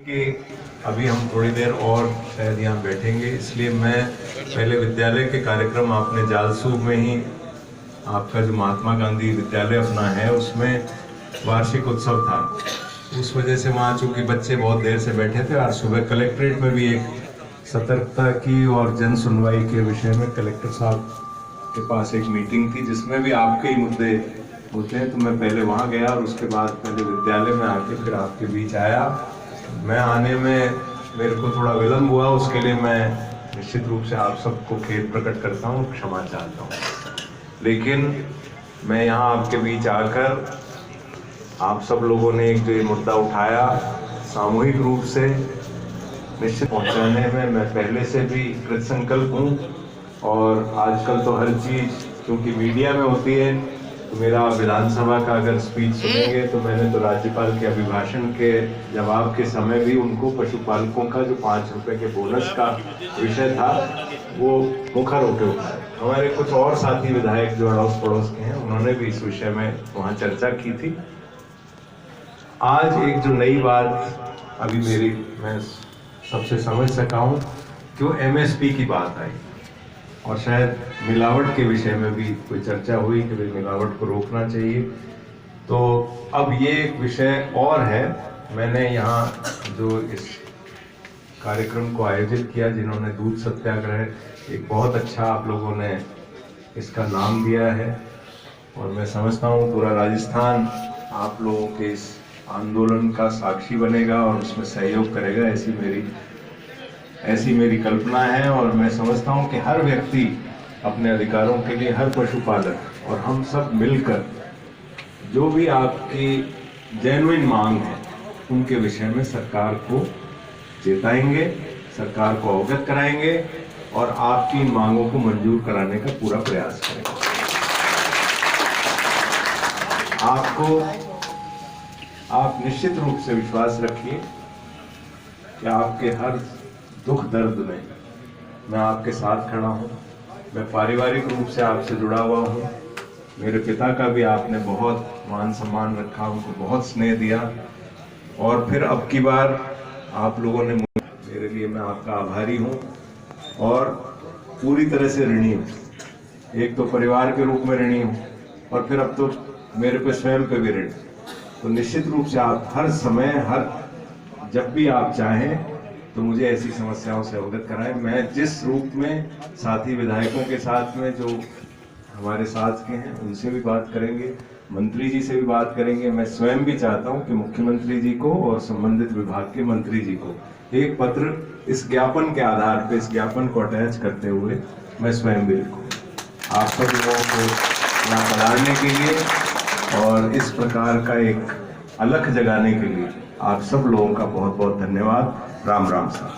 कि अभी हम थोड़ी देर और शायद यहाँ बैठेंगे, इसलिए मैं पहले विद्यालय के कार्यक्रम आपने जालसूब में ही आपका जो महात्मा गांधी विद्यालय अपना है उसमें वार्षिक उत्सव था, उस वजह से वहाँ चूंकि बच्चे बहुत देर से बैठे थे। आज सुबह कलेक्ट्रेट में भी एक सतर्कता की और जन सुनवाई के विषय में कलेक्टर साहब के पास एक मीटिंग थी जिसमें भी आपके ही मुद्दे होते हैं, तो मैं पहले वहाँ गया और उसके बाद पहले विद्यालय में आके फिर आपके बीच आया। मैं आने में मेरे को थोड़ा विलम्ब हुआ, उसके लिए मैं निश्चित रूप से आप सबको खेद प्रकट करता हूँ, क्षमा चाहता हूँ। लेकिन मैं यहाँ आपके बीच आकर आप सब लोगों ने एक जो ये मुद्दा उठाया सामूहिक रूप से निश्चित पहुँचाने में मैं पहले से भी कृतसंकल्प हूँ। और आजकल तो हर चीज़ क्योंकि मीडिया में होती है, तो मेरा विधानसभा का अगर स्पीच सुनेंगे तो मैंने तो राज्यपाल के अभिभाषण के जवाब के समय भी उनको पशुपालकों का जो 5 रुपए के बोनस का विषय था वो मुखर होकर उठाया। हमारे कुछ और साथी विधायक जो अड़ोस पड़ोस के हैं उन्होंने भी इस विषय में वहाँ चर्चा की थी। आज एक जो नई बात अभी मैं सबसे समझ सका हूँ कि वो MSP की बात आई और शायद मिलावट के विषय में भी कोई चर्चा हुई कि भाई मिलावट को रोकना चाहिए। तो अब ये एक विषय और है, मैंने यहाँ जो इस कार्यक्रम को आयोजित किया जिन्होंने दूध सत्याग्रह, एक बहुत अच्छा आप लोगों ने इसका नाम दिया है और मैं समझता हूँ पूरा राजस्थान आप लोगों के इस आंदोलन का साक्षी बनेगा और उसमें सहयोग करेगा, ऐसी मेरी कल्पना है। और मैं समझता हूं कि हर व्यक्ति अपने अधिकारों के लिए, हर पशुपालक और हम सब मिलकर जो भी आपकी जेन्युइन मांग है उनके विषय में सरकार को चेताएंगे, सरकार को अवगत कराएंगे और आपकी इन मांगों को मंजूर कराने का पूरा प्रयास करेंगे। आप निश्चित रूप से विश्वास रखिए कि आपके हर दुख दर्द में मैं आपके साथ खड़ा हूँ। मैं पारिवारिक रूप से आपसे जुड़ा हुआ हूँ। मेरे पिता का भी आपने बहुत मान सम्मान रखा, उनको बहुत स्नेह दिया और फिर अब की बार आप लोगों ने मेरे लिए, मैं आपका आभारी हूँ और पूरी तरह से ऋणी हूँ। एक तो परिवार के रूप में ऋणी हूँ और फिर अब तो मेरे पे स्वयं पे भी ऋणी। तो निश्चित रूप से आप हर समय, जब भी आप चाहें तो मुझे ऐसी समस्याओं से अवगत कराएं। मैं जिस रूप में साथी विधायकों के साथ में जो हमारे साथ के हैं उनसे भी बात करेंगे, मंत्री जी से भी बात करेंगे। मैं स्वयं भी चाहता हूं कि मुख्यमंत्री जी को और संबंधित विभाग के मंत्री जी को एक पत्र इस ज्ञापन के आधार पर, इस ज्ञापन को अटैच करते हुए मैं स्वयं भी लिखूं आप सब लोगों को यहाँ पधारने के लिए और इस प्रकार का एक अलख जगाने के लिए आप सब लोगों का बहुत बहुत धन्यवाद। राम राम साहब।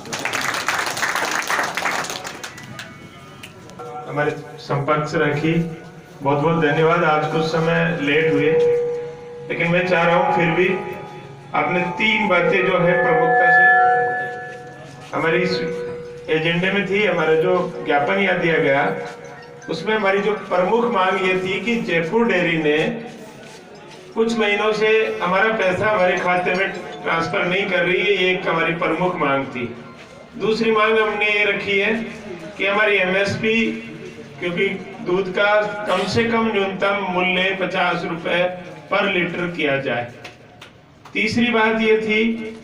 हमारे संपर्क से रखी, बहुत बहुत धन्यवाद। आज कुछ समय लेट हुए, लेकिन मैं चाह रहा हूं फिर भी आपने 3 बातें जो है प्रमुखता से हमारी इस एजेंडे में थी। हमारा जो ज्ञापन यहाँ दिया गया उसमें हमारी जो प्रमुख मांग ये थी कि जयपुर डेयरी ने कुछ महीनों से हमारा पैसा हमारे खाते में ट्रांसफर नहीं कर रही है, ये एक हमारी प्रमुख मांग थी। दूसरी मांग हमने ये रखी है कि हमारी MSP, क्योंकि दूध का कम से कम न्यूनतम मूल्य 50 रुपए पर लीटर किया जाए। तीसरी बात ये थी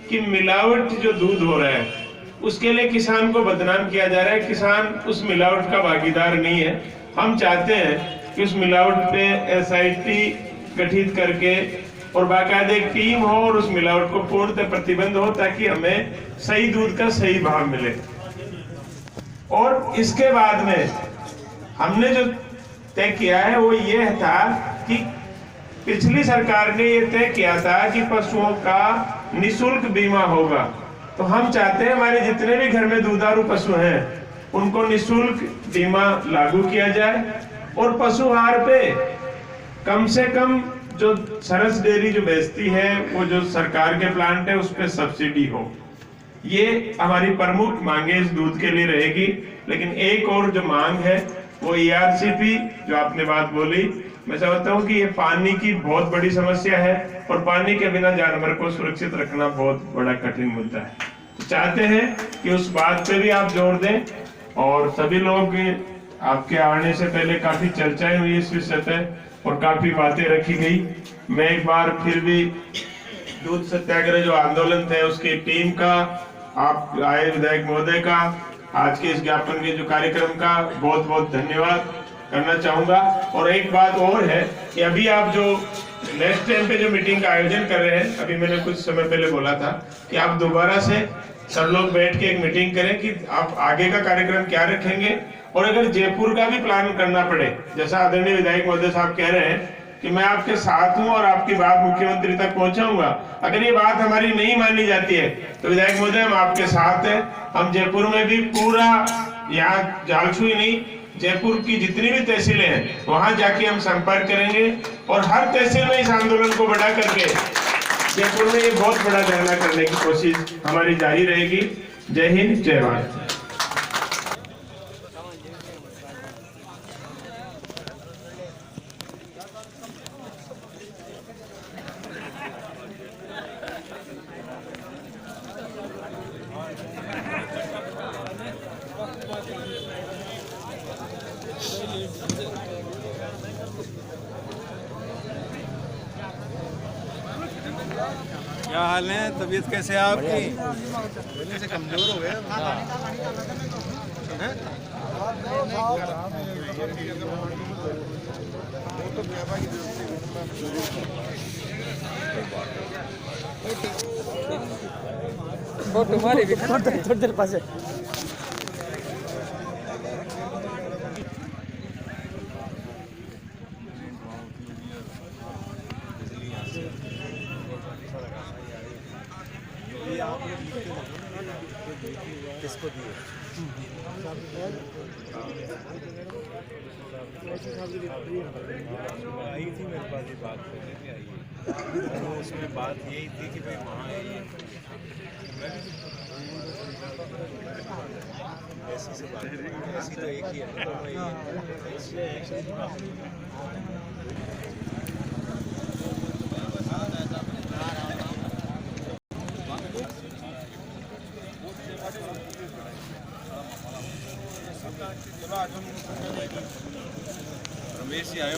कि मिलावट जो दूध हो रहा है उसके लिए किसान को बदनाम किया जा रहा है। किसान उस मिलावट का भागीदार नहीं है। हम चाहते हैं कि उस मिलावट पे SIT गठित करके और बाकायदा एक टीम हो और उस मिलावट को पूर्णतः प्रतिबंध हो ताकि हमें सही दूध का सही भाव मिले। और इसके बाद में हमने जो तय किया है वो ये था कि पिछली सरकार ने ये तय किया था कि पशुओं का निःशुल्क बीमा होगा, तो हम चाहते हैं हमारे जितने भी घर में दुधारू पशु हैं उनको निःशुल्क बीमा लागू किया जाए और पशु आहार पे कम से कम जो सरस डेयरी जो बेचती है वो जो सरकार के प्लांट है उस पर सब्सिडी हो। ये हमारी प्रमुख मांगे इस दूध के लिए रहेगी। लेकिन एक और जो मांग है वो ERCP जो आपने बात बोली, मैं समझता हूँ कि ये पानी की बहुत बड़ी समस्या है। और पानी के बिना जानवर को सुरक्षित रखना बहुत बड़ा कठिन मुद्दा है। तो चाहते हैं कि उस बात पे भी आप जोर दें, और सभी लोग आपके आने से पहले काफी चर्चाएं हुई इस विषय पे और काफी बातें रखी गई। मैं एक बार फिर भी दूध सत्याग्रह जो आंदोलन थे उसकी टीम का, आप आए विधायक महोदय का, आज के इस ज्ञापन के जो कार्यक्रम का बहुत बहुत धन्यवाद करना चाहूंगा। और एक बात और है कि अभी आप जो नेक्स्ट टाइम पे जो मीटिंग का आयोजन कर रहे हैं, अभी मैंने कुछ समय पहले बोला था कि आप दोबारा से सब लोग बैठ के एक मीटिंग करें कि आप आगे का कार्यक्रम क्या रखेंगे। और अगर जयपुर का भी प्लान करना पड़े, जैसा आदरणीय विधायक महोदय साहब कह रहे हैं कि मैं आपके साथ हूं और आपकी बात मुख्यमंत्री तक पहुंचाऊंगा, अगर ये बात हमारी नहीं मानी जाती है तो विधायक महोदय हम आपके साथ हैं। हम जयपुर में भी पूरा, यहाँ जालसू ही नहीं, जयपुर की जितनी भी तहसीलें हैं वहां जाके हम संपर्क करेंगे और हर तहसील में इस आंदोलन को बढ़ा करके जयपुर में ये बहुत बड़ा धरना करने की कोशिश हमारी जारी रहेगी। जय हिंद, जय भारत। क्या हाल है? तबीयत कैसे है आपकी? पहले से कमजोर हो गए। वो तुम्हारी भी थोड़ी देर पास है। किसको दिए? आई थी मेरे पास ये बात करने के, आई है तो उसमें बात यही थी कि भाई वहाँ ऐसी से बात, ऐसी तो एक ही है। रमेश जी आए।